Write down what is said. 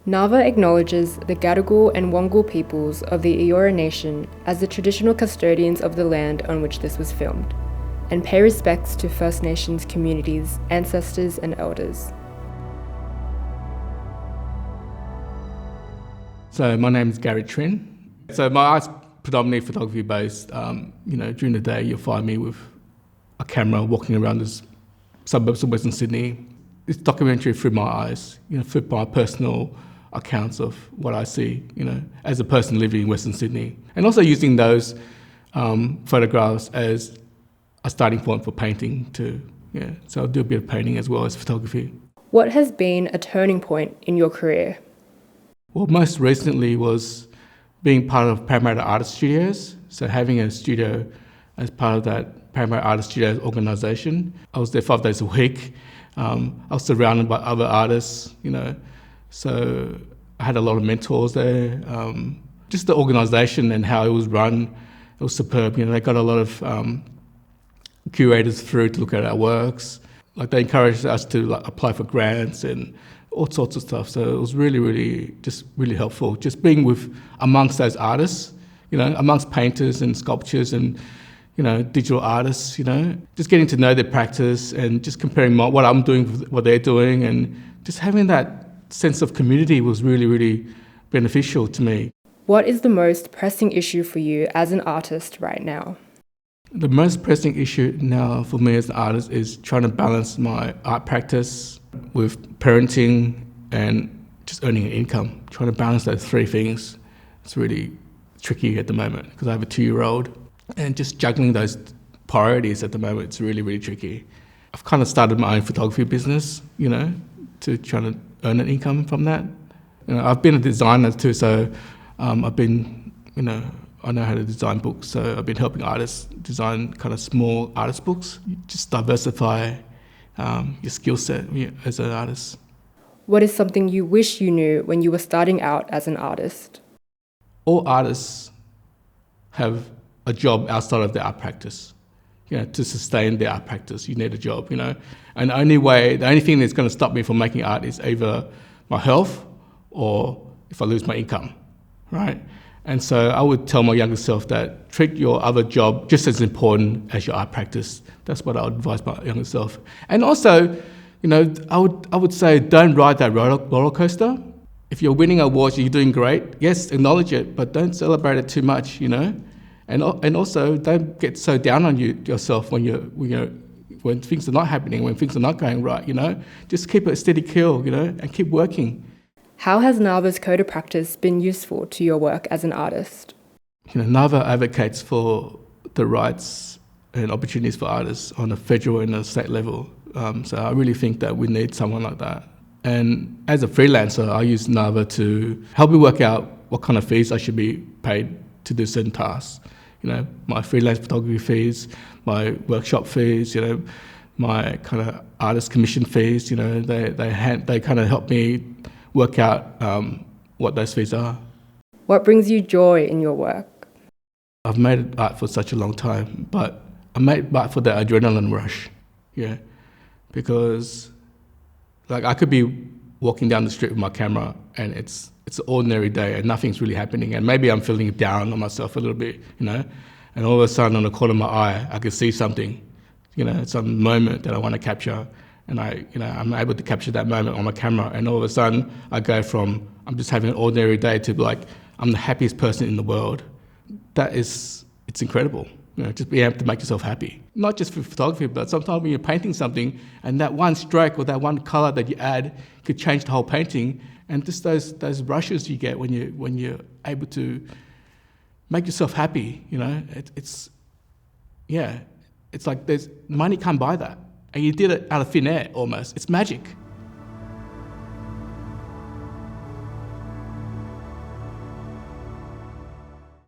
NAVA acknowledges the Gadigal and Wangal peoples of the Eora Nation as the traditional custodians of the land on which this was filmed, and pay respects to First Nations communities, ancestors and elders. So my name is Garry Trinh. So my art's predominantly photography based. During the day you'll find me with a camera walking around the suburbs of Western Sydney. It's documentary through my eyes, through my personal accounts of what I see, as a person living in Western Sydney. And also using those photographs as a starting point for painting too. So I'll do a bit of painting as well as photography. What has been a turning point in your career? Well, most recently was being part of Parramatta Artist Studios. So having a studio as part of that Parramatta Artist Studios organisation. I was there 5 days a week. I was surrounded by other artists, so I had a lot of mentors there. Just the organisation and how it was run, it was superb. They got a lot of curators through to look at our works. Like they encouraged us to apply for grants and all sorts of stuff. So it was really, really helpful. Just being amongst those artists, amongst painters and sculptures and digital artists, just getting to know their practice and just comparing what I'm doing with what they're doing, and just having that sense of community was really, really beneficial to me. What is the most pressing issue for you as an artist right now? The most pressing issue now for me as an artist is trying to balance my art practice with parenting and just earning an income. Trying to balance those three things, it's really tricky at the moment because I have a 2-year-old, and just juggling those priorities at the moment, it's really, really tricky. I've kind of started my own photography business, to try to earn an income from that. I've been a designer too, so I've been, I know how to design books, so I've been helping artists design kind of small artist books. You just diversify your skill set as an artist. What is something you wish you knew when you were starting out as an artist? All artists have a job outside of their art practice. To sustain their art practice, you need a job, And the only thing that's going to stop me from making art is either my health or if I lose my income, right? And so I would tell my younger self that treat your other job just as important as your art practice. That's what I would advise my younger self. And also, I would say don't ride that roller coaster. If you're winning awards, you're doing great. Yes, acknowledge it, but don't celebrate it too much, And also don't get so down on yourself when things are not happening, when things are not going right, Just keep a steady keel, and keep working. How has NAVA's code of practice been useful to your work as an artist? NAVA advocates for the rights and opportunities for artists on a federal and a state level. So I really think that we need someone like that. And as a freelancer, I use NAVA to help me work out what kind of fees I should be paid to do certain tasks. My freelance photography fees, my workshop fees, my kind of artist commission fees, they kind of help me work out what those fees are. What brings you joy in your work? I've made art for such a long time, but I made art for the adrenaline rush, because I could be walking down the street with my camera and it's an ordinary day and nothing's really happening, and maybe I'm feeling down on myself a little bit, and all of a sudden on the corner of my eye I can see something, some moment that I want to capture, and I'm able to capture that moment on my camera, and all of a sudden I go from I'm just having an ordinary day to I'm the happiest person in the world. It's incredible. Just being able to make yourself happy. Not just for photography, but sometimes when you're painting something and that one stroke or that one colour that you add could change the whole painting, and just those rushes you get when you're able to make yourself happy, it's like there's money can't buy that. And you did it out of thin air almost. It's magic.